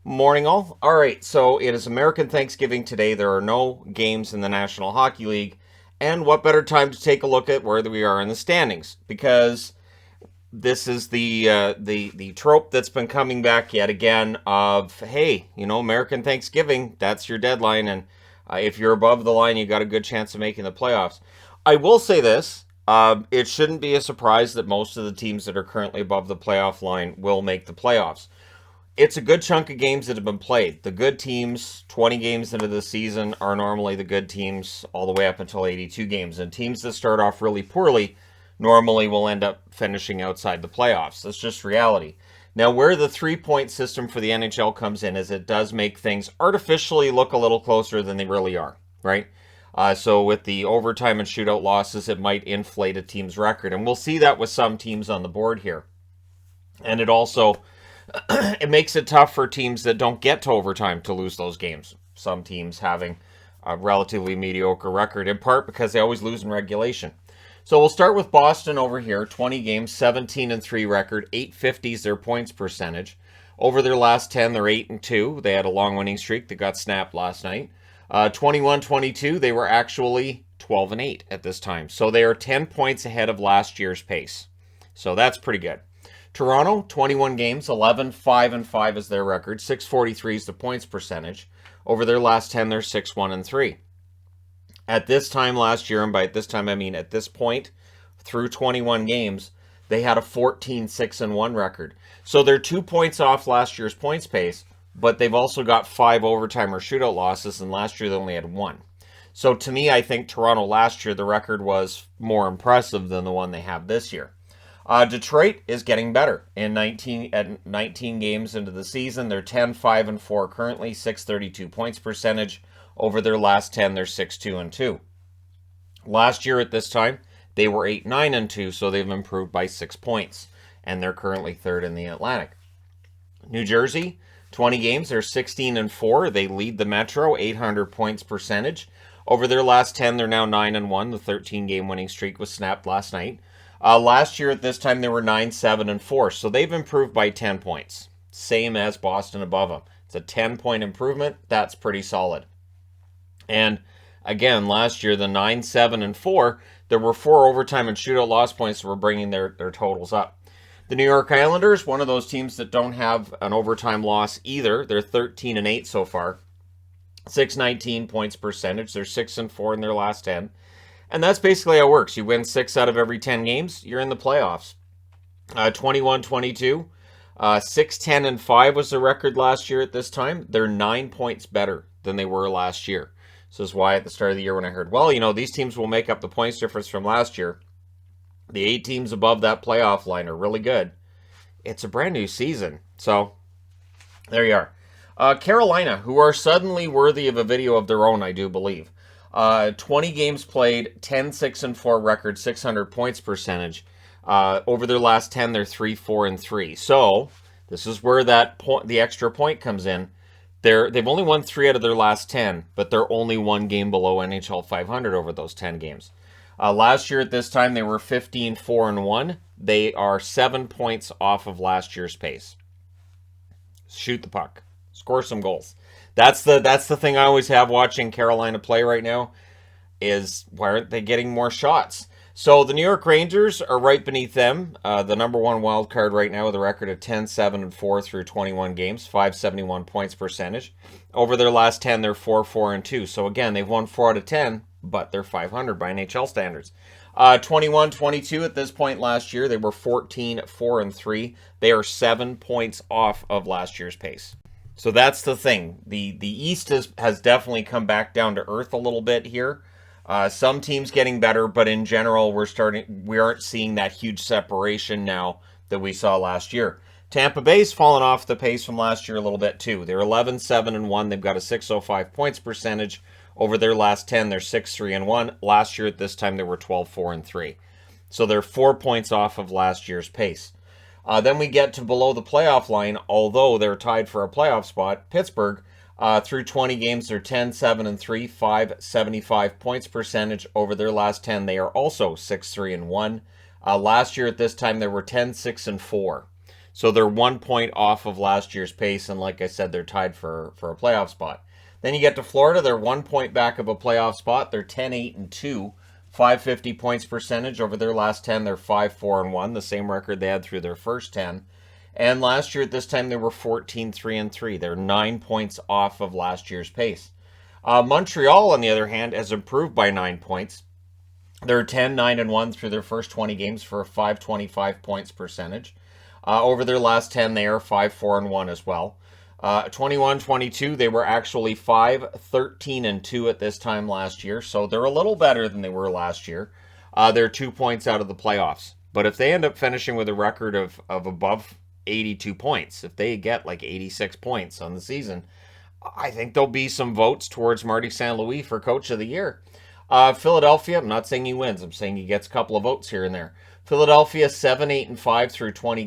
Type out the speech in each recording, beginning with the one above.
Morning all. All right, so it is American Thanksgiving today. There are no games in the National Hockey League. And what better time to take a look at where we are in the standings? Because this is the trope that's been coming back yet again of, hey, American Thanksgiving, that's your deadline. And if you're above the line, you got a good chance of making the playoffs. I will say this. It shouldn't be a surprise that most of the teams that are currently above the playoff line will make the playoffs. It's a good chunk of games that have been played. The good teams, 20 games into the season, are normally the good teams all the way up until 82 games. And teams that start off really poorly normally will end up finishing outside the playoffs. That's just reality. Now, where the 3-point system for the NHL comes in is it does make things artificially look a little closer than they really are, right? So with the overtime and shootout losses, it might inflate a team's record. And we'll see that with some teams on the board here. And it also it makes it tough for teams that don't get to overtime to lose those games. Some teams having a relatively mediocre record, in part because they always lose in regulation. So we'll start with Boston over here. 20 games, 17-3 record, 850 is their points percentage. Over their last 10, they're 8-2. They had a long winning streak that got snapped last night. 21-22, they were actually 12-8 at this time. So they are 10 points ahead of last year's pace. So that's pretty good. Toronto, 21 games, 11-5-5 is their record. 643 is the points percentage. Over their last 10, they're 6-1-3. At this time last year, and by this time I mean at this point, through 21 games, they had a 14-6-1 record. So they're 2 points off last year's points pace, but they've also got 5 overtime or shootout losses, and last year they only had 1. So to me, I think Toronto last year, the record was more impressive than the one they have this year. Detroit is getting better. At 19 games into the season, they're 10-5-4 currently, 632 points percentage. Over their last 10, they're 6-2-2. Last year at this time, they were 8-9-2, so they've improved by 6 points, and they're currently third in the Atlantic. New Jersey, 20 games, they're 16-4. They lead the Metro, 800 points percentage. Over their last 10, they're now 9-1. The 13-game winning streak was snapped last night. Last year at this time, they were 9-7-4, so they've improved by 10 points. Same as Boston above them. It's a 10-point improvement. That's pretty solid. And again, last year, the 9-7-4, there were 4 overtime and shootout loss points that were bringing their totals up. The New York Islanders, one of those teams that don't have an overtime loss either. They're 13-8 so far. 619 points percentage. They're 6-4 in their last 10. And that's basically how it works. You win 6 out of every 10 games, you're in the playoffs. 21-22, 6-10-5 was the record last year at this time. They're 9 points better than they were last year. So this is why at the start of the year when I heard, well, these teams will make up the points difference from last year. The 8 teams above that playoff line are really good. It's a brand new season. So there you are. Carolina, who are suddenly worthy of a video of their own, I do believe. 20 games played, 10-6-4 record, 600 points percentage. Over their last 10, they're 3-4-3. So this is where the extra point comes in. They've only won 3 out of their last 10, but they're only 1 game below NHL 500 over those 10 games. Last year at this time, they were 15-4-1. They are 7 points off of last year's pace. Shoot the puck. Score some goals. That's the thing I always have watching Carolina play right now is why aren't they getting more shots? So the New York Rangers are right beneath them, the number 1 wild card right now with a record of 10-7-4 through 21 games, 571 points percentage. Over their last 10, they're 4-4-2. So again, they've won 4 out of 10, but they're 500 by NHL standards. 21-22 at this point last year, they were 14-4-3. They are 7 points off of last year's pace. So that's the thing. The East has definitely come back down to earth a little bit here. Some teams getting better, but in general, we aren't seeing that huge separation now that we saw last year. Tampa Bay's fallen off the pace from last year a little bit too. They're 11-7-1. They've got a 605 points percentage. Over their last 10, they're 6-3-1. Last year at this time, they were 12-4-3. So they're 4 points off of last year's pace. Then we get to below the playoff line, although they're tied for a playoff spot. Pittsburgh, through 20 games, they're 10-7-3, 575 points percentage. Over their last 10, they are also 6-3-1. Last year at this time, they were 10-6-4. So they're 1 point off of last year's pace, and like I said, they're tied for a playoff spot. Then you get to Florida, they're 1 point back of a playoff spot. They're 10-8-2, 550 points percentage over their last 10. They're 5-4-1, the same record they had through their first 10. And last year at this time, they were 14-3-3. They're 9 points off of last year's pace. Montreal, on the other hand, has improved by 9 points. They're 10-9-1 through their first 20 games for a 525 points percentage. Over their last 10, they are 5-4-1 as well. 21-22, they were actually 5-13-2 at this time last year, so they're a little better than they were last year. They're 2 points out of the playoffs. But if they end up finishing with a record of above 82 points, if they get like 86 points on the season, I think there'll be some votes towards Marty St. Louis for Coach of the Year. Philadelphia, I'm not saying he wins. I'm saying he gets a couple of votes here and there. Philadelphia 7-8-5 through 20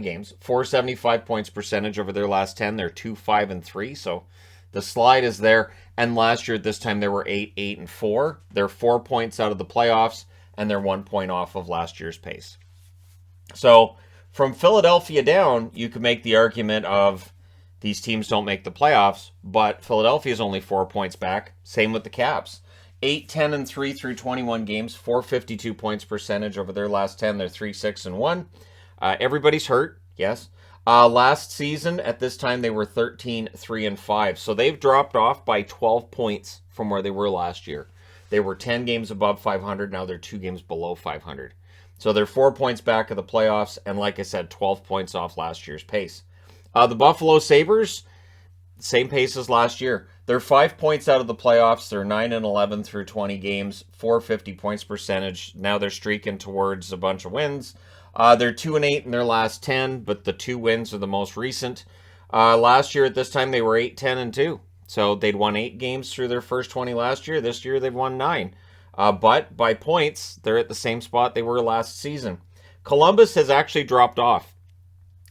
games, 475 points percentage over their last 10. They're 2-5-3, so the slide is there. And last year at this time they were 8-8-4. They're 4 points out of the playoffs, and they're 1 point off of last year's pace. So from Philadelphia down, you could make the argument of these teams don't make the playoffs, but Philadelphia is only 4 points back. Same with the Caps. 8-10-3 through 21 games, 452 points percentage over their last 10. They're 3-6-1. Everybody's hurt, yes. Last season, at this time, they were 13-3-5. So they've dropped off by 12 points from where they were last year. They were 10 games above 500. Now they're 2 games below 500. So they're 4 points back of the playoffs, and like I said, 12 points off last year's pace. The Buffalo Sabres, same pace as last year. They're 5 points out of the playoffs. They're 9-11 through 20 games, 450 points percentage. Now they're streaking towards a bunch of wins. They're 2-8 in their last 10, but the 2 wins are the most recent. Last year at this time, they were 8-10-2. So they'd won 8 games through their first 20 last year. This year, they've won 9. But by points, they're at the same spot they were last season. Columbus has actually dropped off.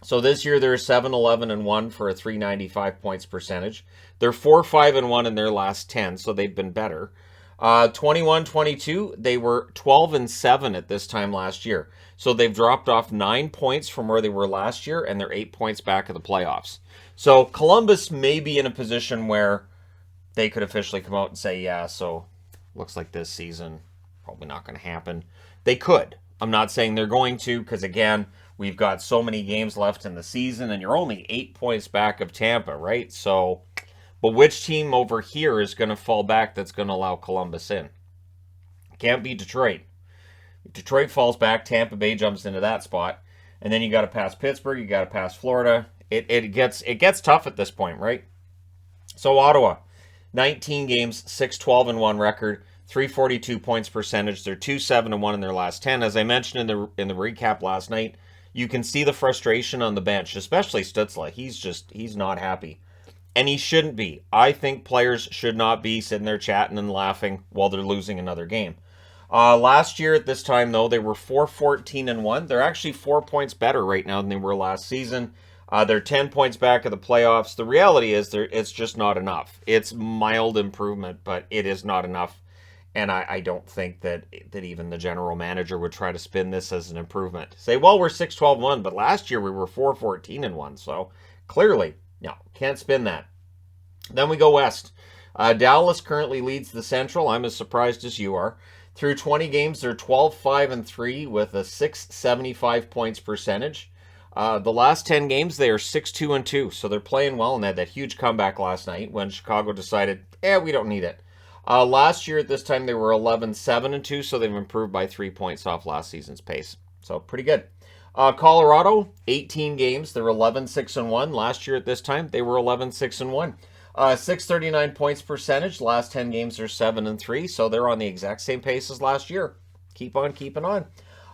So this year they're 7-11-1 for a 395 points percentage. They're 4-5-1 in their last 10, so they've been better. 21-22, they were 12-7 at this time last year. So they've dropped off 9 points from where they were last year, and they're 8 points back of the playoffs. So Columbus may be in a position where they could officially come out and say, yeah, so looks like this season probably not going to happen. They could. I'm not saying they're going to, because again, we've got so many games left in the season, and you're only 8 points back of Tampa, right? So, but which team over here is going to fall back that's going to allow Columbus in? Can't be Detroit. If Detroit falls back, Tampa Bay jumps into that spot, and then you got to pass Pittsburgh, you got to pass Florida. It gets tough at this point, right? So Ottawa, 19 games, 6-12-1 record, 342 points percentage. They're 2-7-1 in their last 10. As I mentioned in the recap last night, you can see the frustration on the bench, especially Stützle. He's not happy. And he shouldn't be. I think players should not be sitting there chatting and laughing while they're losing another game. Last year at this time, though, they were 4-14-1. They're actually 4 points better right now than they were last season. They're 10 points back of the playoffs. The reality is it's just not enough. It's mild improvement, but it is not enough. And I don't think that even the general manager would try to spin this as an improvement. Say, well, we're 6-12-1, but last year we were 4-14-1. So clearly, no, can't spin that. Then we go west. Dallas currently leads the Central. I'm as surprised as you are. Through 20 games, they're 12-5-3 with a 675 points percentage. The last 10 games, they are 6-2-2. So they're playing well, and they had that huge comeback last night when Chicago decided, we don't need it. Last year at this time, they were 11-7-2, so they've improved by 3 points off last season's pace. So pretty good. Colorado, 18 games. They're 11-6-1. Last year at this time, they were 11-6-1. 639 points percentage. Last 10 games are 7-3, so they're on the exact same pace as last year. Keep on keeping on.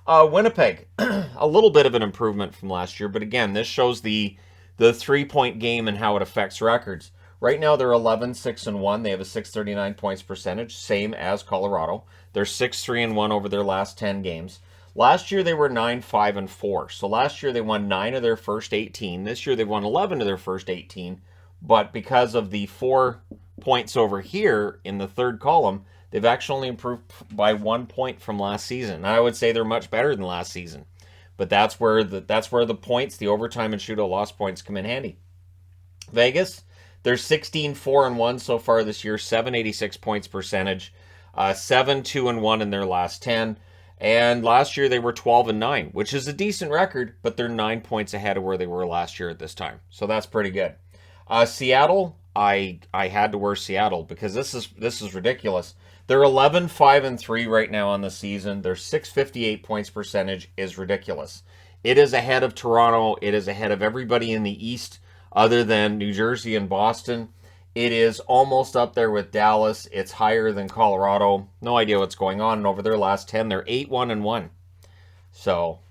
Winnipeg, a little bit of an improvement from last year, but again, this shows the 3-point game and how it affects records. Right now, they're 11-6-1. They have a 639 points percentage, same as Colorado. They're 6-3-1 over their last 10 games. Last year, they were 9-5-4. So last year, they won 9 of their first 18. This year, they won 11 of their first 18. But because of the 4 points over here in the third column, they've actually improved by 1 point from last season. I would say they're much better than last season. But that's where the points, the overtime and shootout loss points come in handy. Vegas, they're 16-4-1 so far this year, 786 points percentage, 7-2-1 in their last 10. And last year they were 12-9, which is a decent record, but they're 9 points ahead of where they were last year at this time. So that's pretty good. Seattle, I had to wear Seattle because this is ridiculous. They're 11-5-3 right now on the season. Their 658 points percentage is ridiculous. It is ahead of Toronto. It is ahead of everybody in the East other than New Jersey and Boston. It is almost up there with Dallas. It's higher than Colorado. No idea what's going on. And over their last 10, they're 8-1-1. So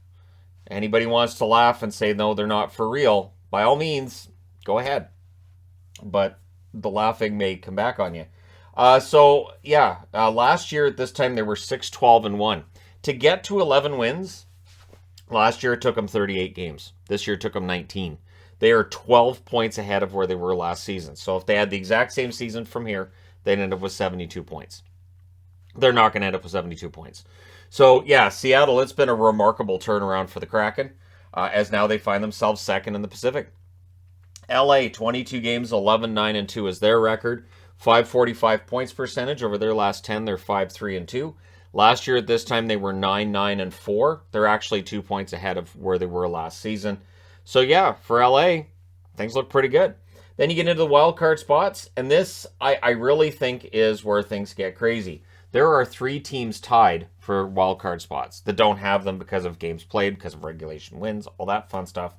anybody wants to laugh and say, no, they're not for real, by all means, go ahead. But the laughing may come back on you. Last year at this time, they were 6-12-1. To get to 11 wins, last year it took them 38 games. This year it took them 19. They are 12 points ahead of where they were last season. So if they had the exact same season from here, they'd end up with 72 points. They're not going to end up with 72 points. So, yeah, Seattle, it's been a remarkable turnaround for the Kraken, as now they find themselves second in the Pacific. LA, 22 games, 11-9-2 is their record. 545 points percentage. Over their last 10, they're 5-3-2. Last year at this time, they were 9-9-4. They're actually 2 points ahead of where they were last season. So, yeah, for LA, things look pretty good. Then you get into the wild card spots, and this, I really think, is where things get crazy. There are 3 teams tied for wild card spots that don't have them because of games played, because of regulation wins, all that fun stuff.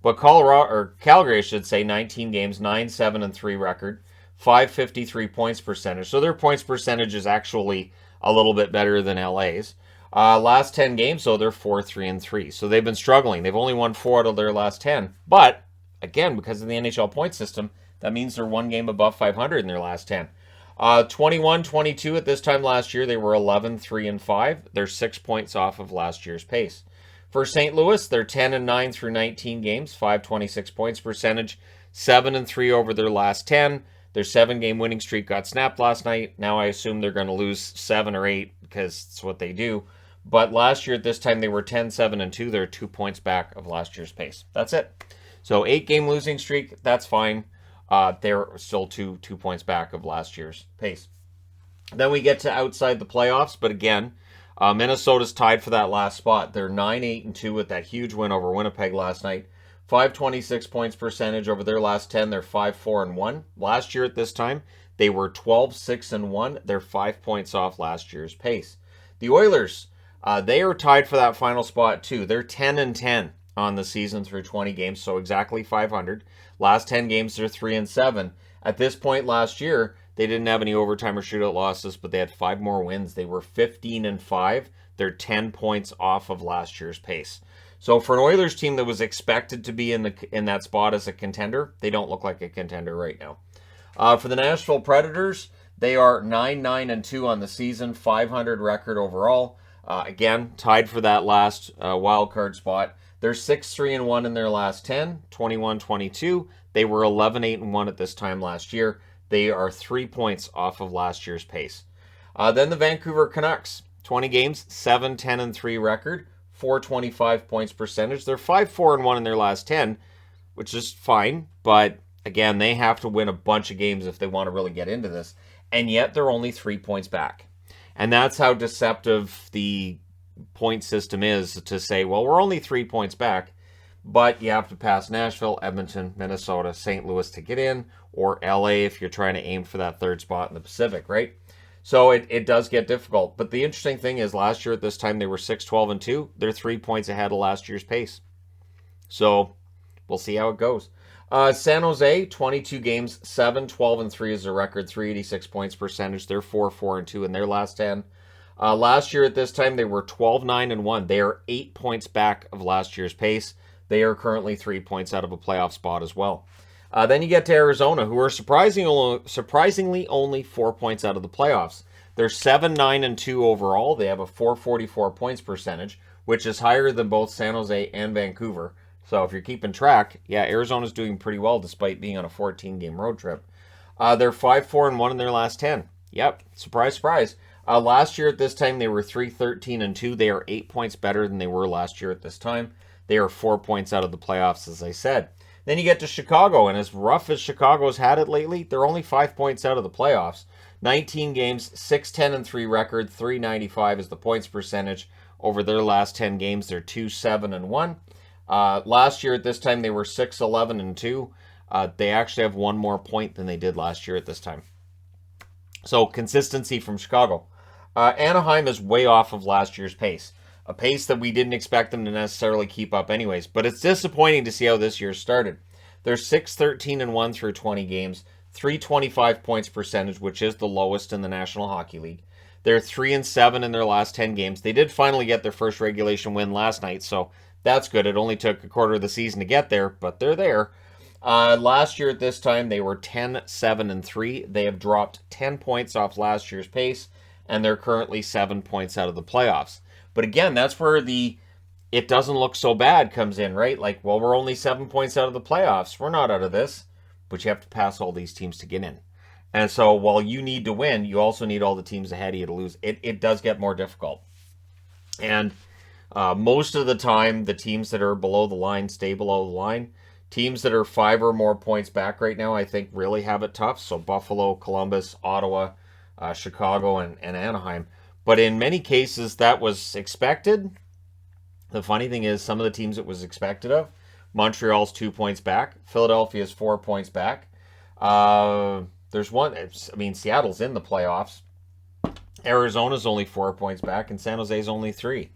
But Calgary, I should say, 19 games, 9-7-3 record, 553 points percentage. So their points percentage is actually a little bit better than LA's. Last 10 games, so they're 4-3-3. So they've been struggling. They've only won 4 out of their last 10. But, again, because of the NHL point system, that means they're 1 game above 500 in their last 10. 21-22 at this time last year, they were 11-3-5. They're 6 points off of last year's pace. For St. Louis, they're 10-9 through 19 games, 526 points percentage, 7-3 over their last 10. Their 7-game winning streak got snapped last night. Now I assume they're going to lose 7 or 8 because it's what they do. But last year at this time, they were 10-7-2. They're 2 points back of last year's pace. That's it. So 8-game losing streak, that's fine. They're still 2 points back of last year's pace. Then we get to outside the playoffs, but again, Minnesota's tied for that last spot. They're 9-8-2 with that huge win over Winnipeg last night. 526 points percentage over their last 10. They're 5-4-1. Last year at this time, they were 12-6-1. They're 5 points off last year's pace. The Oilers, they are tied for that final spot too. They're 10-10 on the season through 20 games, so exactly 500. Last 10 games, they're 3-7. At this point last year, they didn't have any overtime or shootout losses, but they had 5 more wins. They were 15-5. They're 10 points off of last year's pace. So for an Oilers team that was expected to be in that spot as a contender, they don't look like a contender right now. For the Nashville Predators, they are 9-9-2 on the season, 500 record overall. Again, tied for that last wild card spot. They're 6-3-1 in their last 10, 21-22. They were 11-8-1 at this time last year. They are 3 points off of last year's pace. Then the Vancouver Canucks, 20 games, 7-10-3 record, 425 points percentage. They're 5-4-1 in their last 10, which is fine. But again, they have to win a bunch of games if they want to really get into this. And yet they're only 3 points back. And that's how deceptive the point system is, to say, well, we're only 3 points back, but you have to pass Nashville, Edmonton, Minnesota, St. Louis to get in, or LA if you're trying to aim for that third spot in the Pacific, right? So it does get difficult. But the interesting thing is last year at this time they were 6-12-2. They're 3 points ahead of last year's pace. So we'll see how it goes. San Jose, 22 games, 7-12-3 is their record, 386 points percentage. They're 4-4-2 in their last 10. Last year at this time, they were 12-9-1. They are 8 points back of last year's pace. They are currently 3 points out of a playoff spot as well. Then you get to Arizona, who are surprisingly only 4 points out of the playoffs. They're 7-9-2 overall. They have a 444 points percentage, which is higher than both San Jose and Vancouver. So if you're keeping track, yeah, Arizona's doing pretty well despite being on a 14-game road trip. They're 5-4-1 in their last 10. Yep, surprise, surprise. Last year at this time, they were 3-13-2. They are 8 points better than they were last year at this time. They are 4 points out of the playoffs, as I said. Then you get to Chicago, and as rough as Chicago's had it lately, they're only 5 points out of the playoffs. 19 games, 6-10-3 record, 395 is the points percentage. Over their last 10 games, they're 2-7-1. Last year at this time, they were 6-11-2. They actually have one more point than they did last year at this time. So consistency from Chicago. Anaheim is way off of last year's pace. A pace that we didn't expect them to necessarily keep up anyways. But it's disappointing to see how this year started. They're 6-13-1 through 20 games. 325 points percentage, which is the lowest in the National Hockey League. They're 3-7 in their last 10 games. They did finally get their first regulation win last night, so that's good. It only took a quarter of the season to get there, but they're there. Last year at this time, they were 10-7-3. They have dropped 10 points off last year's pace, and they're currently 7 points out of the playoffs. But again, that's where the it doesn't look so bad comes in, right? Like, well, we're only 7 points out of the playoffs. We're not out of this. But you have to pass all these teams to get in. And so while you need to win, you also need all the teams ahead of you to lose. It does get more difficult. And most of the time, the teams that are below the line stay below the line. Teams that are 5 or more points back right now, I think, really have it tough. So Buffalo, Columbus, Ottawa, Chicago, and Anaheim. But in many cases, that was expected. The funny thing is, some of the teams it was expected of, Montreal's 2 points back. Philadelphia's 4 points back. There's one. Seattle's in the playoffs. Arizona's only 4 points back, and San Jose's only 3.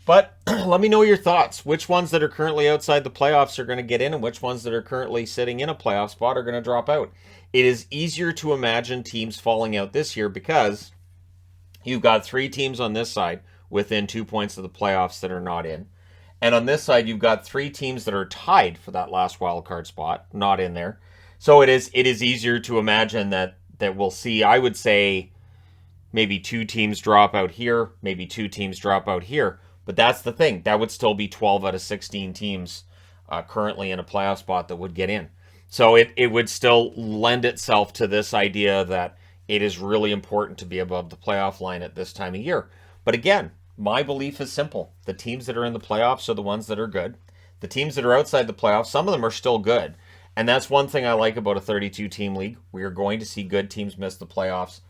But let me know your thoughts. Which ones that are currently outside the playoffs are going to get in, and which ones that are currently sitting in a playoff spot are going to drop out? It is easier to imagine teams falling out this year because you've got 3 teams on this side within 2 points of the playoffs that are not in. And on this side, you've got 3 teams that are tied for that last wild card spot, not in there. So it is easier to imagine that we'll see, I would say, maybe 2 teams drop out here, maybe 2 teams drop out here. But that's the thing. That would still be 12 out of 16 teams currently in a playoff spot that would get in. So it would still lend itself to this idea that it is really important to be above the playoff line at this time of year. But again, my belief is simple. The teams that are in the playoffs are the ones that are good. The teams that are outside the playoffs, some of them are still good. And that's one thing I like about a 32-team league. We are going to see good teams miss the playoffs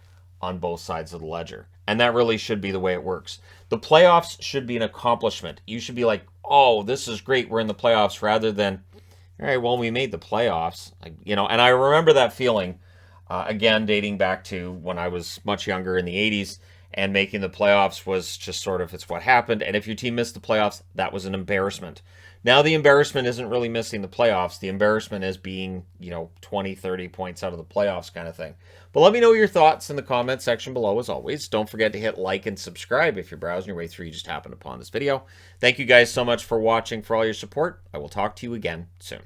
on both sides of the ledger. And that really should be the way it works. The playoffs should be an accomplishment. You should be like, oh, this is great, we're in the playoffs, rather than, all right, well, we made the playoffs. And I remember that feeling, again, dating back to when I was much younger in the 80s, and making the playoffs was just sort of, it's what happened. And if your team missed the playoffs, that was an embarrassment. Now the embarrassment isn't really missing the playoffs. The embarrassment is being, 20, 30 points out of the playoffs kind of thing. But let me know your thoughts in the comment section below, as always. Don't forget to hit like and subscribe if you're browsing your way through, you just happened upon this video. Thank you guys so much for watching, for all your support. I will talk to you again soon.